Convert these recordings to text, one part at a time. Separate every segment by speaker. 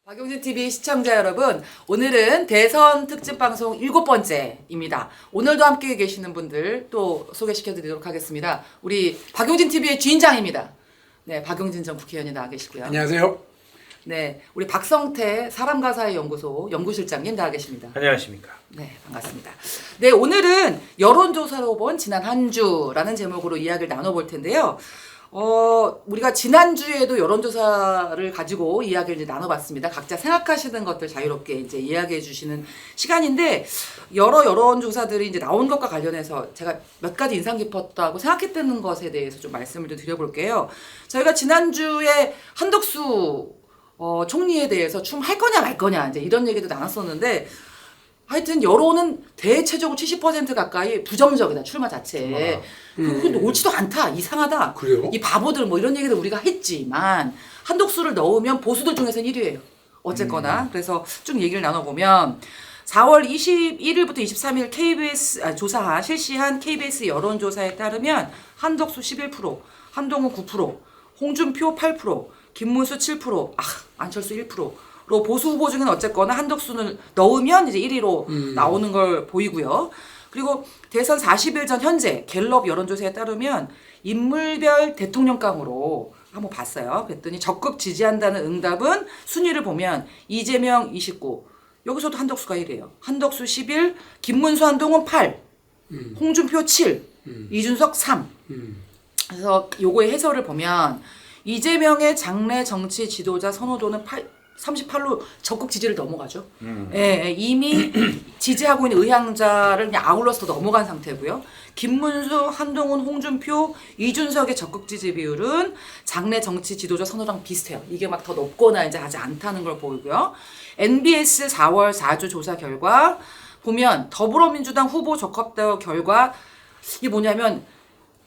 Speaker 1: 박용진 TV 시청자 여러분, 오늘은 대선 특집 방송 7번째입니다. 오늘도 함께 계시는 분들 또 소개시켜 드리도록 하겠습니다. 우리 박용진 TV의 주인장입니다. 네, 박용진 전 국회의원이 나와 계시고요.
Speaker 2: 안녕하세요.
Speaker 1: 네, 우리 박성태 사람과 사회 연구소 연구실장님 나와 계십니다.
Speaker 3: 안녕하십니까.
Speaker 1: 네, 반갑습니다. 네, 오늘은 여론조사로 본 지난 한 주라는 제목으로 이야기를 나눠볼 텐데요. 우리가 지난주에도 여론조사를 가지고 이야기를 이제 나눠봤습니다. 각자 생각하시는 것들 자유롭게 이제 이야기해 주시는 시간인데, 여러 여론조사들이 이제 나온 것과 관련해서 제가 몇 가지 인상 깊었다고 생각했던 것에 대해서 좀 말씀을 좀 드려볼게요. 저희가 지난주에 한덕수 총리에 대해서 춤할 거냐 말 거냐 이제 이런 얘기도 나눴었는데, 하여튼 여론은 대체적으로 70% 가까이 부정적이다, 출마 자체에. 근데 옳지도 않다, 이상하다.
Speaker 2: 그래요?
Speaker 1: 이 바보들 뭐 이런 얘기를 우리가 했지만 한독수를 넣으면 보수들 중에서는 1위예요. 어쨌거나. 그래서 쭉 얘기를 나눠보면 4월 21일부터 23일 KBS 실시한 KBS 여론조사에 따르면 한덕수 11%, 한동훈 9%, 홍준표 8%, 김문수 7%, 안철수 1%. 로 보수 후보 중에는 어쨌거나 한덕수를 넣으면 이제 1위로 나오는 걸 보이고요. 그리고 대선 40일 전 현재 갤럽 여론조사에 따르면 인물별 대통령감으로 한번 봤어요. 그랬더니 적극 지지한다는 응답은 순위를 보면 이재명 29, 여기서도 한덕수가 1위예요. 한덕수 11, 김문수 한동훈 8, 홍준표 7, 이준석 3. 그래서 요거의 해설을 보면 이재명의 장래 정치 지도자 선호도는 38로 적극 지지를 넘어가죠. 예, 이미 지지하고 있는 의향자를 그냥 아울러서 넘어간 상태고요. 김문수, 한동훈, 홍준표, 이준석의 적극 지지 비율은 장래 정치 지도자 선호랑 비슷해요. 이게 막 더 높거나 이제 하지 않다는 걸 보이고요. NBS 4월 4주 조사 결과 보면 더불어민주당 후보 적합도 결과 이게 뭐냐면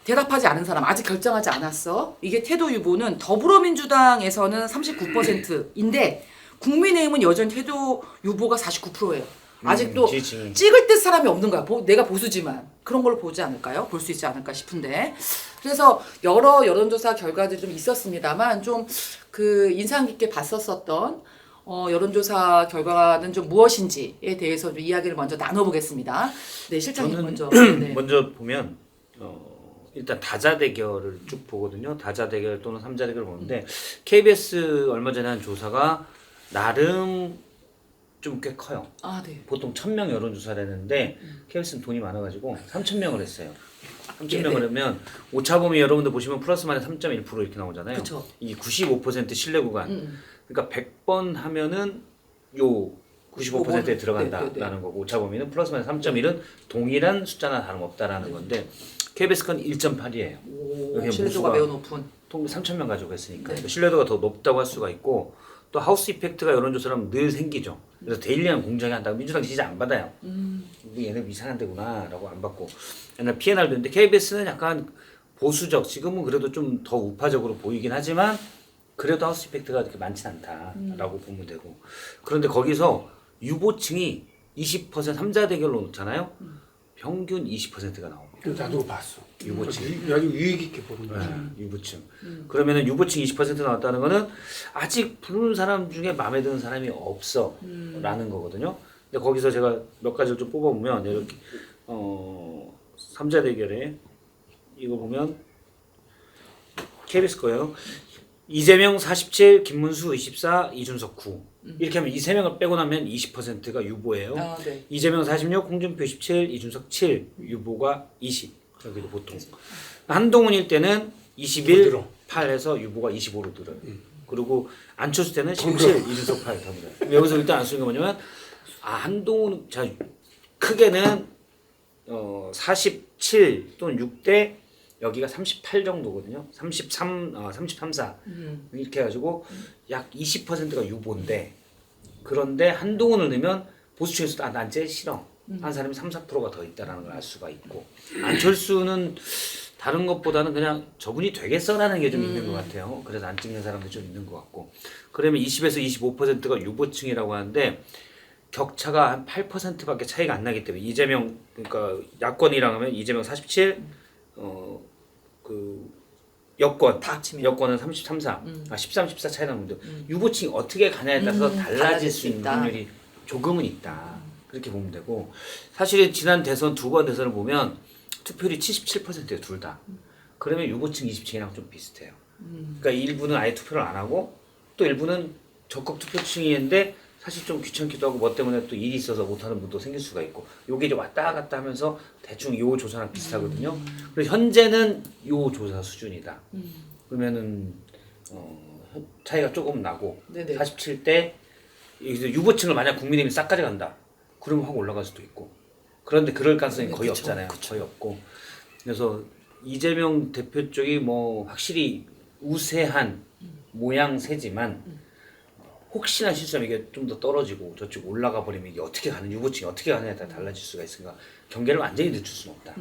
Speaker 1: 대답하지 않은 사람, 아직 결정하지 않았어. 이게 태도 유보는 더불어민주당에서는 39%인데 국민의힘은 여전히 태도 유보가 49%예요. 아직도 찍을 듯 사람이 없는 거야. 내가 보수지만 그런 걸 보지 않을까요? 볼 수 있지 않을까 싶은데. 그래서 여러 여론조사 결과들이 좀 있었습니다만 좀 그 인상 깊게 봤었던 여론조사 결과는 좀 무엇인지에 대해서 좀 이야기를 먼저 나눠보겠습니다. 네, 실장님 먼저. 네.
Speaker 3: 먼저 보면 일단 다자 대결을 쭉 보거든요. 다자 대결 또는 삼자 대결을 보는데 KBS 얼마 전에 한 조사가 나름 좀 꽤 커요.
Speaker 1: 네.
Speaker 3: 보통 1000명 여론조사를 했는데 KBS는 돈이 많아가지고 3000명을 했어요. 3000명을 하면 오차범위 여러분들 보시면 플러스 마이너스 3.1% 이렇게 나오잖아요.
Speaker 1: 그쵸.
Speaker 3: 이게 95% 신뢰 구간. 그러니까 100번 하면은 요 95%에 들어간다라는 거고, 오차범위는 플러스 마이너스 3.1은 동일한 숫자나 다름없다라는 건데 KBS 건 1.8이에요.
Speaker 1: 신뢰도가 매우 높은.
Speaker 3: 3,000명 가지고 했으니까 신뢰도가 더 높다고 할 수가 있고, 또 하우스 이펙트가 여론조사라면 늘 생기죠. 그래서 데일리한 공정이 한다고 민주당 지지 안 받아요. 얘네 이상한 데구나 라고 안 받고. 옛날 PNR도 있는데 KBS는 약간 보수적, 지금은 그래도 좀 더 우파적으로 보이긴 하지만 그래도 하우스 이펙트가 그렇게 많진 않다라고 보면 되고. 그런데 거기서 유보층이 20% 3자 대결로 놓잖아요. 평균 20%가 나옵니다.
Speaker 2: 나도 봤어.
Speaker 3: 유보층.
Speaker 2: 아주 유익 있게 보는 거지.
Speaker 3: 유보층. 그러면은 유보층 20% 나왔다는 거는 아직 부르는 사람 중에 마음에 드는 사람이 없어 라는 거거든요. 근데 거기서 제가 몇 가지를 좀 뽑아보면 이렇게 3자 대결에 이거 보면 KBS 거예요. 이재명 47, 김문수 24, 이준석 9. 이렇게 하면 이 세 명을 빼고 나면 20%가 유보예요.
Speaker 1: 네.
Speaker 3: 이재명 46, 홍준표 17, 이준석 7, 유보가 20. 여기도 보통. 한동훈일 때는 21, 8에서 유보가 25로 들어요. 그리고 안철수 때는 17, 이준석 8 다 들어요. 여기서 일단 안 쓰는 게 뭐냐면 한동훈 자 크게는 47 또는 6대 여기가 38 정도거든요. 33, 4 이렇게 해가지고 약 20%가 유보인데, 그런데 한동훈을 넣으면 보수층에서도 난 제일 싫어 한 사람이 3, 4%가 더 있다라는 걸 알 수가 있고, 안철수는 다른 것보다는 그냥 저분이 되겠어라는 게 좀 있는 것 같아요. 그래서 안 찍는 사람도 좀 있는 것 같고. 그러면 20에서 25%가 유보층이라고 하는데 격차가 한 8%밖에 차이가 안 나기 때문에 이재명, 그러니까 야권이랑 하면 이재명 47, 여권
Speaker 1: 다 합치면.
Speaker 3: 여권은 33, 4, 13, 14 차이 나는데 유보층이 어떻게 가냐에 따라서 달라질 수 있는
Speaker 1: 있다.
Speaker 3: 확률이 조금은 있다. 그렇게 보면 되고 사실 지난 대선 두 번 대선을 보면 투표율이 77%예요 둘 다. 그러면 유보층 20층이랑 좀 비슷해요. 그러니까 일부는 아예 투표를 안 하고 또 일부는 적극 투표층인데 사실 좀 귀찮기도 하고 뭐 때문에 또 일이 있어서 못하는 분도 생길 수가 있고 요게 이제 왔다 갔다 하면서 대충 요 조사랑 비슷하거든요. 그래서 현재는 요 조사 수준이다. 그러면은 차이가 조금 나고
Speaker 1: 네네.
Speaker 3: 47대 여기서 유보층을 만약 국민의힘이 싹 가져간다. 그러면 확 올라갈 수도 있고. 그런데 그럴 가능성이
Speaker 1: 네,
Speaker 3: 거의
Speaker 1: 그쵸,
Speaker 3: 없잖아요.
Speaker 1: 그쵸.
Speaker 3: 거의 없고. 그래서 이재명 대표 쪽이 뭐 확실히 우세한 모양새지만 혹시나 실수하면 이게 좀 더 떨어지고 저쪽 올라가 버리면 이게 어떻게 가는 유보층이 어떻게 가느냐에 따라 달라질 수가 있으니까 경계를 완전히 늦출 수는 없다.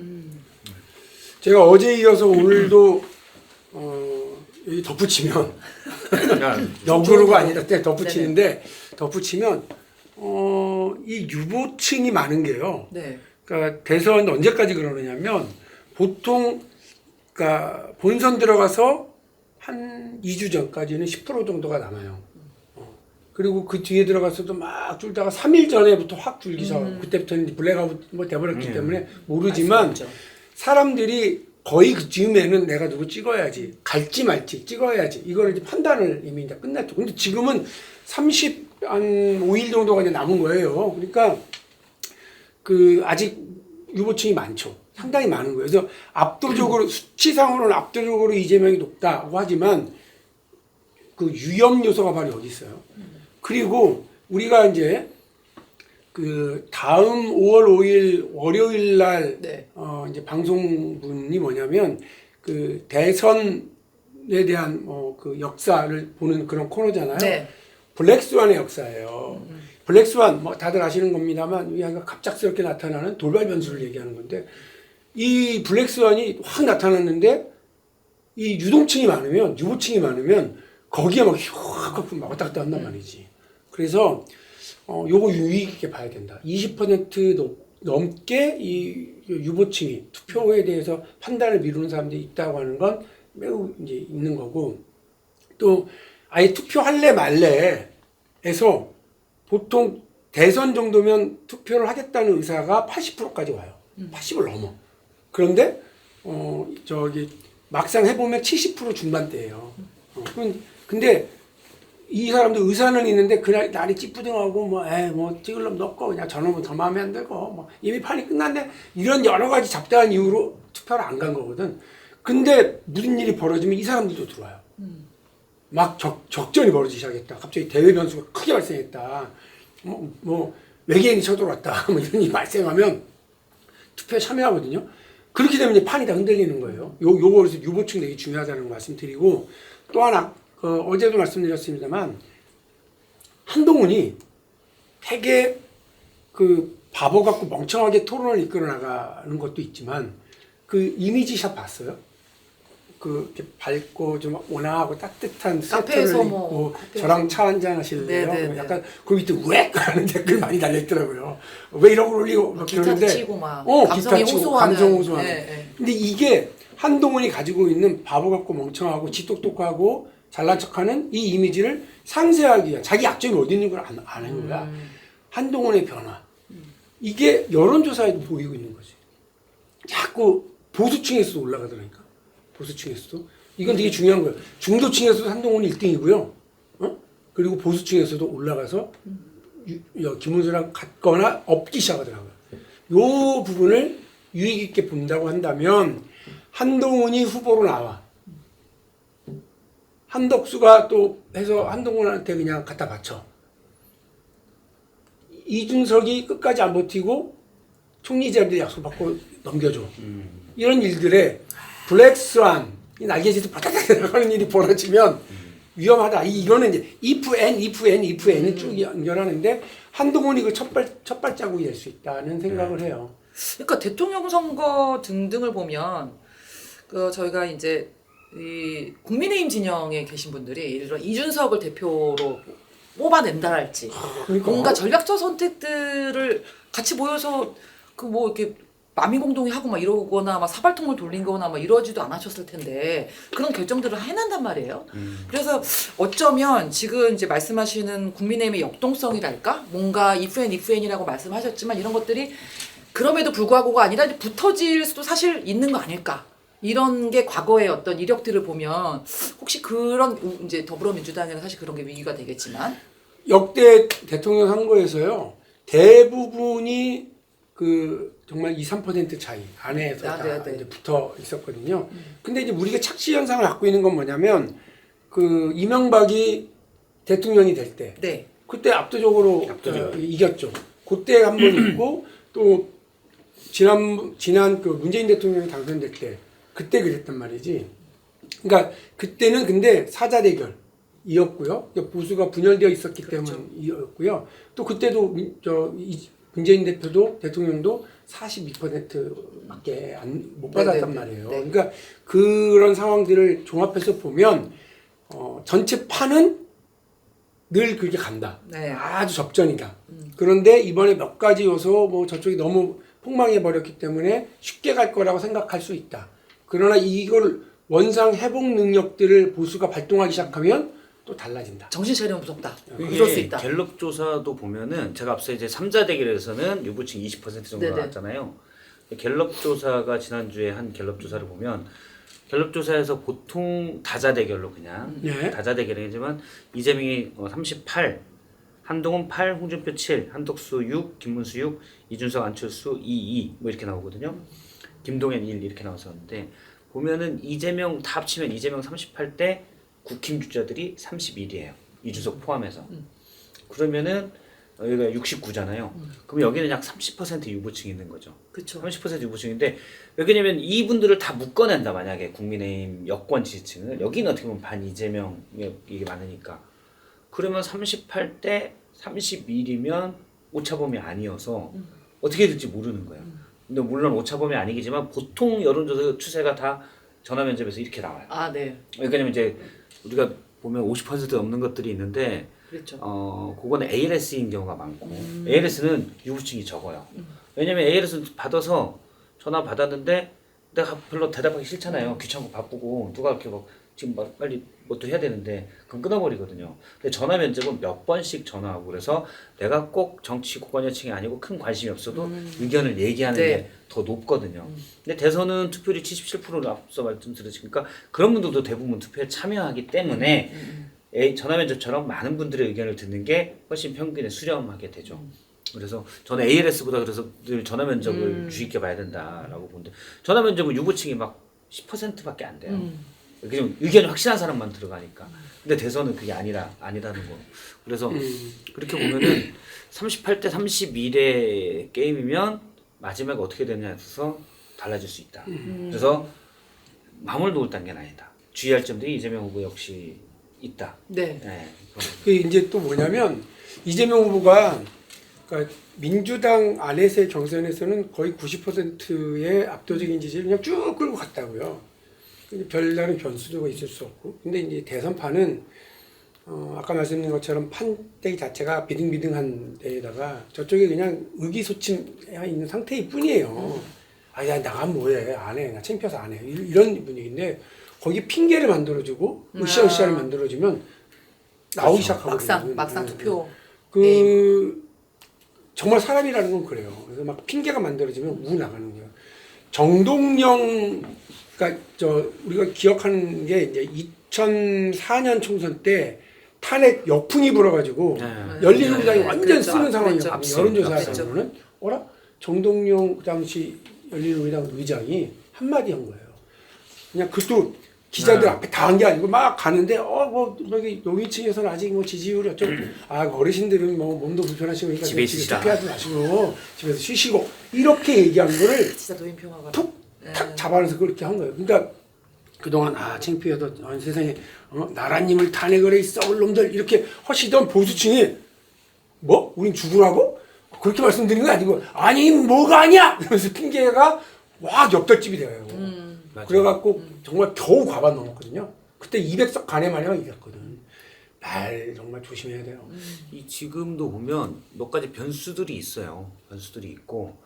Speaker 2: 제가 어제 이어서 오늘도 여기 덧붙이면 역으로가 아니라 때 덧붙이는데 덧붙이면 이 유보층이 많은 게요.
Speaker 1: 네.
Speaker 2: 그러니까 대선 언제까지 그러느냐면 보통 그러니까 본선 들어가서 한 2주 전까지는 10% 정도가 남아요. 그리고 그 뒤에 들어가서도 막 줄다가 3일 전에부터 확 줄기 시작. 그때부터는 이제 블랙아웃 뭐 돼버렸기 때문에 모르지만
Speaker 1: 알 수 없죠.
Speaker 2: 사람들이 거의 그 즈음에는 내가 누구 찍어야지 갈지 말지 찍어야지 이거를 이제 판단을 이미 이제 끝났죠. 근데 지금은 35일 정도가 이제 남은 거예요. 그러니까 그 아직 유보층이 많죠. 상당히 많은 거예요. 그래서 압도적으로 수치상으로는 압도적으로 이재명이 높다고 하지만 그 위험 요소가 바로 여기 있어요. 그리고 우리가 이제 그 다음 5월 5일 월요일 날
Speaker 1: 네.
Speaker 2: 이제 방송분이 뭐냐면 그 대선에 대한 그 역사를 보는 그런 코너잖아요.
Speaker 1: 네.
Speaker 2: 블랙스완의 역사예요. 블랙스완 뭐 다들 아시는 겁니다만 이게 갑작스럽게 나타나는 돌발 변수를 얘기하는 건데 이 블랙스완이 확 나타났는데 이 유동층이 많으면 유보층이 많으면 거기에 막 휘확 막 왔다 갔다 한단 말이지. 그래서 요거 유의 깊게 봐야 된다. 20% 넘게 이 유보층이 투표에 대해서 판단을 미루는 사람들이 있다고 하는 건 매우 이제 있는 거고 또 아예 투표할래 말래에서 보통 대선 정도면 투표를 하겠다는 의사가 80%까지 와요. 80을 넘어. 그런데 저기 막상 해보면 70% 중반대예요. 근데 이 사람도 의사는 있는데 그날 날이 찌뿌둥하고 뭐 찍으려면 넣고 그냥 저놈은 더 마음에 안 들고 뭐 이미 판이 끝났네 이런 여러 가지 잡다한 이유로 투표를 안 간 거거든. 근데 무슨 일이 벌어지면 이 사람들도 들어와요. 막 적전이 벌어지기 시작했다. 갑자기 대외 변수가 크게 발생했다. 뭐 외계인이 쳐들어왔다. 뭐 이런 일이 발생하면 투표에 참여하거든요. 그렇게 되면 이제 판이 다 흔들리는 거예요. 요거 그래서 유보층 되게 중요하다는 말씀드리고 또 하나 어제도 말씀드렸습니다만 한동훈이 되게 그 바보 같고 멍청하게 토론을 이끌어 나가는 것도 있지만 그 이미지샷 봤어요? 그 이렇게 밝고 좀 온화하고 따뜻한 스웨터를
Speaker 1: 카페에서
Speaker 2: 입고
Speaker 1: 카페에서.
Speaker 2: 저랑 차 한잔 하실래요?
Speaker 1: 네네네.
Speaker 2: 약간 그 밑에 왜 하는 댓글 많이 달려있더라고요. 왜 이런 걸 올리고 막
Speaker 1: 기타
Speaker 2: 그러는데
Speaker 1: 치고 막
Speaker 2: 기타
Speaker 1: 감성이
Speaker 2: 치고
Speaker 1: 호소하는.
Speaker 2: 감성 호소하는.
Speaker 1: 네, 네.
Speaker 2: 근데 이게 한동훈이 가지고 있는 바보 같고 멍청하고 지똑똑하고 잘난 척하는 이 이미지를 상쇄하기 위한 자기 약점이 어디 있는 걸 아는 거야. 한동훈의 변화. 이게 여론조사에도 보이고 있는 거지. 자꾸 보수층에서도 올라가더라니까. 보수층에서도. 이건 되게 중요한 거예요. 중도층에서도 한동훈이 1등이고요. 그리고 보수층에서도 올라가서 김문수랑 같거나 엎기 시작하더라고요. 요 부분을 유의 깊게 본다고 한다면 한동훈이 후보로 나와. 한덕수가 또 해서 한동훈한테 그냥 갖다 바쳐. 이준석이 끝까지 안 버티고 총리자한테 약속 받고 넘겨줘. 이런 일들에 블랙스완, 이 날개짓을 바닥에 들어가는 일이 벌어지면 위험하다. 이거는 이제 if는 쭉 연결하는데 한동훈이 그 첫 발자국이 될 수 있다는 생각을 해요.
Speaker 1: 그러니까 대통령 선거 등등을 보면 그 저희가 이제 이 국민의힘 진영에 계신 분들이 예를 들어 이준석을 대표로 뽑아낸다 할지
Speaker 2: 그러니까.
Speaker 1: 뭔가 전략적 선택들을 같이 모여서 그 뭐 이렇게 마미공동이 하고 막 이러거나 막 사발통을 돌린 거나 막 이러지도 않으셨을 텐데 그런 결정들을 해낸단 말이에요. 그래서 어쩌면 지금 이제 말씀하시는 국민의힘의 역동성이랄까? 뭔가 ifn이라고 말씀하셨지만 이런 것들이 그럼에도 불구하고가 아니라 이제 붙어질 수도 사실 있는 거 아닐까? 이런 게 과거의 어떤 이력들을 보면 혹시 그런 이제 더불어민주당에는 사실 그런 게 위기가 되겠지만
Speaker 2: 역대 대통령 선거에서요 대부분이 그 정말 2~3% 차이 안에서 다
Speaker 1: 네.
Speaker 2: 이제 붙어 있었거든요. 근데 이제 우리가 착시 현상을 갖고 있는 건 뭐냐면 그 이명박이 대통령이 될 때
Speaker 1: 네.
Speaker 2: 그때 압도적으로 이겼죠. 그때 한 번 있고 또 지난 그 문재인 대통령이 당선될 때 그때 그랬단 말이지. 그러니까 그때는 근데 사자 대결이었고요. 보수가 분열되어 있었기 때문이었고요. 또 그때도 문재인 대통령도 42%밖에 못 받았단 말이에요.
Speaker 1: 네.
Speaker 2: 그러니까 그런 상황들을 종합해서 보면 전체 판은 늘 그렇게 간다.
Speaker 1: 네.
Speaker 2: 아주 접전이다. 그런데 이번에 몇 가지 요소 뭐 저쪽이 너무 폭망해 버렸기 때문에 쉽게 갈 거라고 생각할 수 있다. 그러나 이걸 원상 회복 능력들을 보수가 발동하기 시작하면 또 달라진다.
Speaker 1: 정신 차리면 무섭다.
Speaker 3: 이게
Speaker 1: 이럴 수 있다.
Speaker 3: 갤럽 조사도 보면은 제가 앞서 이제 3자 대결에서는 유부층 20% 정도
Speaker 1: 네네.
Speaker 3: 나왔잖아요. 갤럽 조사가 지난주에 한 갤럽 조사를 보면 갤럽 조사에서 보통 다자 대결로 그냥
Speaker 2: 네.
Speaker 3: 다자 대결이지만 이재명이 38, 한동훈 8, 홍준표 7, 한덕수 6, 김문수 6, 이준석 안철수 2, 뭐 이렇게 나오거든요. 김동연 1 이렇게 나왔었는데 보면은 이재명 다 합치면 이재명 38대 국힘 주자들이 31이에요. 이준석 포함해서. 그러면은 여기가 69잖아요. 그럼 여기는 약 30% 유보층이 있는 거죠.
Speaker 1: 그렇죠.
Speaker 3: 30% 유보층인데 왜냐면 이분들을 다 묶어낸다 만약에 국민의힘 여권 지지층을 여기는 어떻게 보면 반 이재명 이게 많으니까 그러면 38대 31이면 오차범위 아니어서 어떻게 될지 모르는 거예요. 근데 물론 오차범위 아니겠지만 보통 여론조사 추세가 다 전화 면접에서 이렇게 나와요.
Speaker 1: 아, 네.
Speaker 3: 왜냐면 이제 우리가 보면 50% 넘는 것들이 있는데
Speaker 1: 그렇죠.
Speaker 3: 그거는 ALS인 경우가 많고 ALS는 유부층이 적어요. 왜냐면 ALS는 받아서 전화 받았는데 내가 별로 대답하기 싫잖아요. 귀찮고 바쁘고 누가 이렇게 막 지금 막 빨리 뭐 또 해야 되는데 그건 끊어버리거든요. 근데 전화 면접은 몇 번씩 전화하고 그래서 내가 꼭 정치 고관여층이 아니고 큰 관심이 없어도 의견을 얘기하는
Speaker 1: 네.
Speaker 3: 게 더 높거든요. 근데 대선은 투표율이 77%를 앞서 말씀드렸으니까 그런 분들도 대부분 투표에 참여하기 때문에 전화 면접처럼 많은 분들의 의견을 듣는 게 훨씬 평균에 수렴하게 되죠. 그래서 저는 ALS보다 그래서 늘 전화 면접을 주의 있게 봐야 된다라고 보는데 전화 면접은 유보층이 막 10%밖에 안 돼요. 그냥 의견이 확실한 사람만 들어가니까. 근데 대선은 그게 아니라는 거. 그래서 그렇게 보면은 38대 31의 게임이면 마지막에 어떻게 되느냐에 따라서 달라질 수 있다. 그래서 마음을 놓을 단계는 아니다. 주의할 점들이 이재명 후보 역시 있다.
Speaker 1: 네.
Speaker 3: 네.
Speaker 2: 그 이제 또 뭐냐면 이재명 후보가 그러니까 민주당 안에서의 경선에서는 거의 90%의 압도적인 지지를 그냥 쭉 끌고 갔다고요. 근데 별다른 변수가 있을 수 없고. 근데 이제 대선판은 아까 말씀드린 것처럼 판때기 자체가 비등비등한 데에다가 저쪽에 그냥 의기소침해 있는 상태일 뿐이에요. 야 나가면 뭐해 안 해. 나 창피해서 안 해. 이런 분위기인데 거기 핑계를 만들어주고 으쌰으쌰를 만들어주면 나오기 시작하거든요.
Speaker 1: 막상 투표.
Speaker 2: 정말 사람이라는 건 그래요. 그래서 막 핑계가 만들어지면 우 나가는 거예요. 정동영, 그러니까 우리가 기억하는 게 이제 2004년 총선 때 탄핵 역풍이 불어가지고 열린우리당이 완전
Speaker 1: 그랬죠.
Speaker 2: 쓰는 상황이었거든요.
Speaker 1: 그랬죠.
Speaker 2: 여론조사에서는 어라 정동영 그 당시 열린우리당 의장이 한마디 한 거예요. 그냥 그것도 기자들 앞에 다 한 게 아니고 막 가는데 뭐 여기 노위층에서는 아직 뭐 지지율이 어쩌고 어르신들은 뭐 몸도 불편하시고
Speaker 3: 집에 있으시라.
Speaker 2: 투표하지 마시고 집에서 쉬시고 이렇게 얘기한 거를
Speaker 1: 진짜 노인평화가.
Speaker 2: 툭탁 잡아내서 그렇게 한 거예요. 그러니까 그동안 창피해도 세상에 나라님을 탄핵을 해 썩을 놈들 이렇게 하시던 보수층이 뭐? 우린 죽으라고? 그렇게 말씀드린 건 아니고 아니 뭐가 아니야! 그러면서 핑계가 확 엽떨집이 돼요. 그래갖고 정말 겨우 과반 넘었거든요. 그때 200석 간에 마냥 이겼거든. 말 정말 조심해야 돼요.
Speaker 3: 이 지금도 보면 몇 가지 변수들이 있어요. 변수들이 있고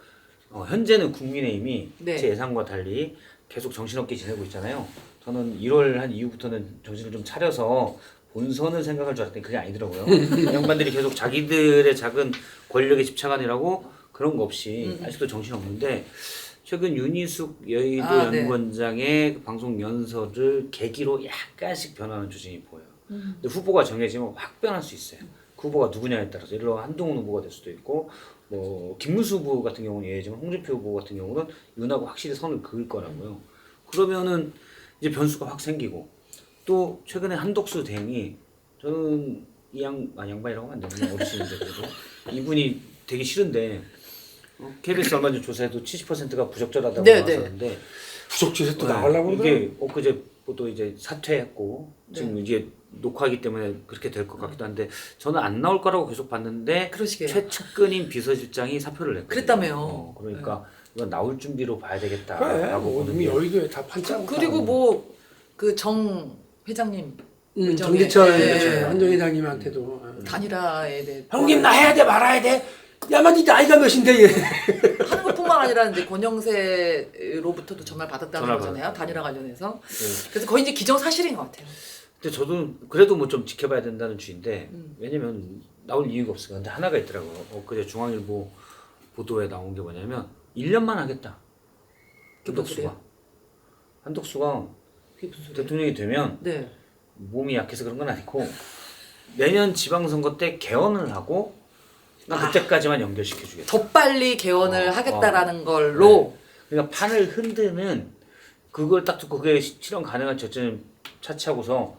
Speaker 3: 현재는 국민의힘이
Speaker 1: 네.
Speaker 3: 제 예상과 달리 계속 정신없게 지내고 있잖아요. 저는 1월 한 이후부터는 정신을 좀 차려서 본선을 생각할 줄 알았더니 그게 아니더라고요. 양반들이 계속 자기들의 작은 권력에 집착하느라고 그런 거 없이 아직도 정신없는데 최근 윤희숙 여의도
Speaker 1: 네.
Speaker 3: 연구원장의 방송 연설을 계기로 약간씩 변하는 조짐이 보여요. 근데 후보가 정해지면 확 변할 수 있어요. 그 후보가 누구냐에 따라서 예를 들어 한동훈 후보가 될 수도 있고 뭐 김문수 후보 같은 경우는 예지만 홍준표 후보 같은 경우는 윤하고 확실히 선을 그을 거라고요. 그러면은 이제 변수가 확 생기고 또 최근에 한덕수 대행이 저는 양반이라고 하면 안 되는데 어르신인데 그래도 이분이 되게 싫은데 KBS 얼마 전 조사에도 70%가 부적절하다고
Speaker 1: 네,
Speaker 3: 나왔었는데
Speaker 2: 부속주에서 또 나가려고
Speaker 3: 이게
Speaker 2: 그러더라고요.
Speaker 3: 엊그제 또 이제 사퇴했고 지금 이제 녹화하기 때문에 그렇게 될 것 같기도 한데 저는 안 나올 거라고 계속 봤는데
Speaker 1: 그러시게요.
Speaker 3: 최측근인 비서실장이 사표를 냈거든요.
Speaker 1: 그랬다며요.
Speaker 3: 그러니까 이건 나올 준비로 봐야
Speaker 2: 그래,
Speaker 3: 되겠다라고
Speaker 2: 뭐
Speaker 3: 보는
Speaker 2: 이미
Speaker 3: 게
Speaker 2: 여의도에 다 판짜고.
Speaker 1: 그리고 뭐 그 정 회장님
Speaker 2: 정기철
Speaker 1: 네.
Speaker 2: 한정 회장님한테도
Speaker 1: 단일화에 대해
Speaker 2: 형님 나 해야 돼 말아야 돼. 야만 니 나이가 몇인데 얘.
Speaker 1: 하는 것뿐만 아니라 이제 권영세로부터도 전화를 받았다는
Speaker 3: 전화
Speaker 1: 거잖아요. 단일화 관련해서.
Speaker 3: 네.
Speaker 1: 그래서 거의 이제 기정사실인 것 같아요.
Speaker 3: 근데 저도 그래도 뭐 좀 지켜봐야 된다는 주의인데 왜냐면 나올 이유가 없어요. 근데 하나가 있더라고요. 엊그제 중앙일보 보도에 나온 게 뭐냐면 1년만 하겠다. 한덕수가. 한덕수가 대통령이 되면
Speaker 1: 네.
Speaker 3: 몸이 약해서 그런 건 아니고 내년 지방선거 때 개헌을 하고 난 그때까지만 연결시켜 주겠다.
Speaker 1: 더 빨리 개헌을 하겠다라는 걸로
Speaker 3: 그러니까 판을 흔드는 그걸 딱 듣고 그게 실현 가능한 저점을 차치하고서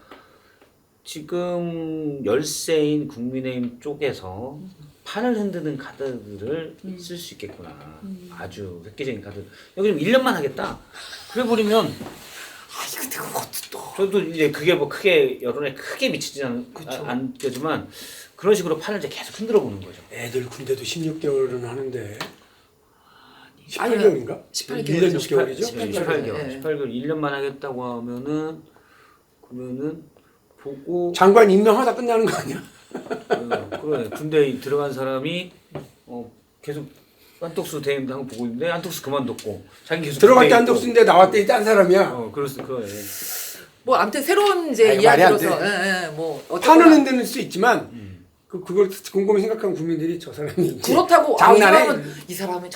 Speaker 3: 지금 열세인 국민의힘 쪽에서 판을 흔드는 카드들을 쓸 수 있겠구나. 아주 획기적인 카드. 여기 좀 1년만 하겠다. 그래버리면
Speaker 1: 근데 그것도 또
Speaker 3: 저도 이제 그게 뭐 크게 여론에 크게 미치지는 않겠지만 그런 식으로 판을 이제 계속 흔들어 보는 거죠.
Speaker 2: 애들 군대도 16개월은 하는데
Speaker 1: 아니,
Speaker 2: 18개월인가?
Speaker 1: 18개월.
Speaker 2: 1년 6개월이죠?
Speaker 3: 18개월. 18개월 1년만 하겠다고 하면은 그러면은 보고
Speaker 2: 장관 임명하다 끝나는 거 아니야?
Speaker 3: 그래 군대에 들어간 사람이 계속 한덕수 대행도 한거 보고 있는데 한덕수 그만뒀고 자기 계속
Speaker 2: 들어갈 때
Speaker 3: 군대에
Speaker 2: 한덕수인데 나왔더니 딴 사람이야.
Speaker 3: 그래.
Speaker 1: 뭐 아무튼 새로운 이제
Speaker 2: 아니, 말이 안
Speaker 1: 이야기로서
Speaker 2: 돼.
Speaker 1: 뭐
Speaker 2: 판을
Speaker 1: 어쨌거나
Speaker 2: 흔드는 수 있지만 그걸 곰곰이 생각한 국민들이 저 사람이 이제
Speaker 1: 그렇다고
Speaker 2: 장난해.
Speaker 1: 이 사람은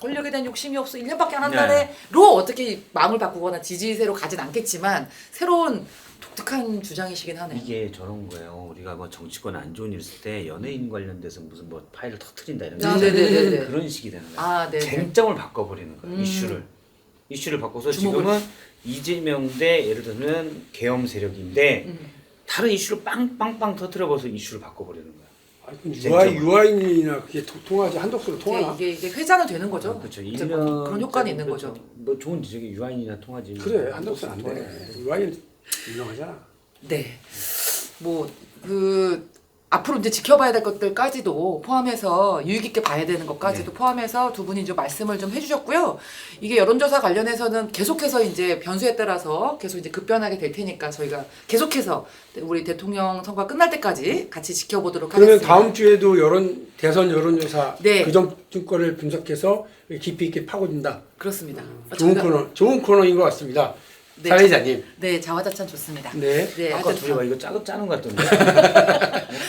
Speaker 1: 권력에 대한 욕심이 없어 1년밖에 안 한다네로 어떻게 마음을 바꾸거나 지지세로 가진 않겠지만 새로운 독특한 주장이시긴 하네요.
Speaker 3: 이게 저런 거예요. 우리가 뭐 정치권 안 좋은 일 있을 때 연예인 관련돼서 무슨 뭐 파일을 터트린다 이런
Speaker 1: 아, 네네네네.
Speaker 3: 그런 식이 되는 거예요.
Speaker 1: 아, 네.
Speaker 3: 쟁점을 바꿔버리는 거예요. 이슈를 바꿔서 지금은 이재명 대 예를 들면 계엄 세력인데 다른 이슈를 빵빵빵 터트려버려서 이슈를 바꿔버리는 거예요.
Speaker 2: 유아인이나 그게 통하지 한덕수로 통하나?
Speaker 1: 이게 회자는 되는 거죠.
Speaker 3: 그렇죠.
Speaker 1: 어쨌건 그런 효과는 있는
Speaker 3: 그렇죠.
Speaker 1: 거죠.
Speaker 3: 뭐 좋은 지적이 유아인이나 통하지.
Speaker 2: 그래 한덕수는 안 돼. 유아인 유명하잖아.
Speaker 1: 네. 뭐 그 앞으로 이제 지켜봐야 될 것들까지도 포함해서 유익 있게 봐야 되는 것까지도 포함해서 두 분이 좀 말씀을 좀 해주셨고요. 이게 여론조사 관련해서는 계속해서 이제 변수에 따라서 계속 이제 급변하게 될 테니까 저희가 계속해서 우리 대통령 선거 끝날 때까지 같이 지켜보도록
Speaker 2: 그러면
Speaker 1: 하겠습니다.
Speaker 2: 다음 주에도 대선 여론조사
Speaker 1: 네.
Speaker 2: 그 정권을 분석해서 깊이 있게 파고든다.
Speaker 1: 그렇습니다.
Speaker 2: 좋은 코너인 것 같습니다.
Speaker 1: 네,
Speaker 2: 사회자님.
Speaker 1: 네, 자화자찬 좋습니다.
Speaker 2: 네.
Speaker 3: 아까
Speaker 1: 하여튼
Speaker 3: 둘이 와 이거 짜는 것 같던데.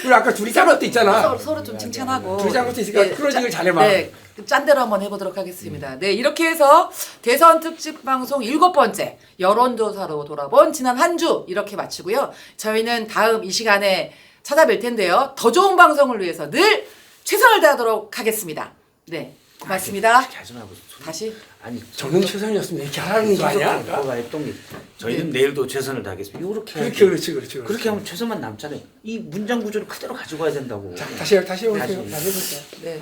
Speaker 2: 그리고 아까 둘이 짠 것도 있잖아.
Speaker 1: 서로 좀 칭찬하고
Speaker 2: 둘이 짠 것도 있으니까 클로징을 잘해봐.
Speaker 1: 네, 짠 대로 한번 해보도록 하겠습니다. 네, 이렇게 해서 대선 특집 방송 7번째 여론조사로 돌아본 지난 한 주 이렇게 마치고요. 저희는 다음 이 시간에 찾아뵐 텐데요. 더 좋은 방송을 위해서 늘 최선을 다하도록 하겠습니다. 네, 고맙습니다.
Speaker 3: 이렇게 하지 말고
Speaker 1: 다시
Speaker 3: 아니
Speaker 2: 저는 최선이었으면 이렇게 하라는 거 아니야?
Speaker 3: 뭐가 했던 게 저희는 내일도 최선을 다하겠습니다. 이렇게 해야지.
Speaker 2: 그렇지.
Speaker 3: 그렇게 하면 최선만 남잖아요. 이 문장 구조를 그대로 가지고 가야 된다고.
Speaker 2: 자, 다시 해보세요.
Speaker 3: 다시.
Speaker 2: 다시 해보세요.
Speaker 1: 네,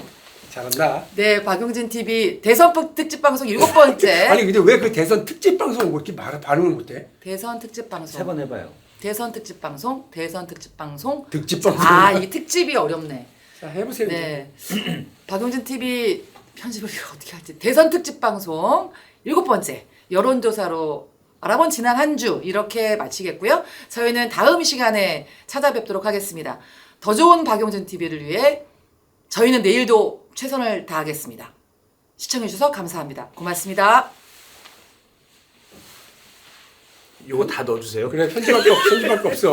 Speaker 2: 잘한다.
Speaker 1: 네, 박용진 TV 대선 특집 방송 7번째
Speaker 2: 아니 근데 왜 그 대선 특집 방송을 뭐 이렇게 발음을 못해?
Speaker 1: 대선 특집 방송
Speaker 3: 3번 해봐요.
Speaker 1: 대선 특집 방송
Speaker 2: 특집 방송.
Speaker 1: 아, 이 특집이 어렵네.
Speaker 2: 자 해보세요.
Speaker 1: 네. 박용진 TV 편집을 어떻게 할지. 대선 특집 방송 7번째 여론조사로 알아본 지난 한 주 이렇게 마치겠고요. 저희는 다음 시간에 찾아뵙도록 하겠습니다. 더 좋은 박용진 TV를 위해 저희는 내일도 최선을 다하겠습니다. 시청해주셔서 감사합니다. 고맙습니다.
Speaker 3: 요거 다 넣어주세요.
Speaker 2: 그래 편집할 게 없어.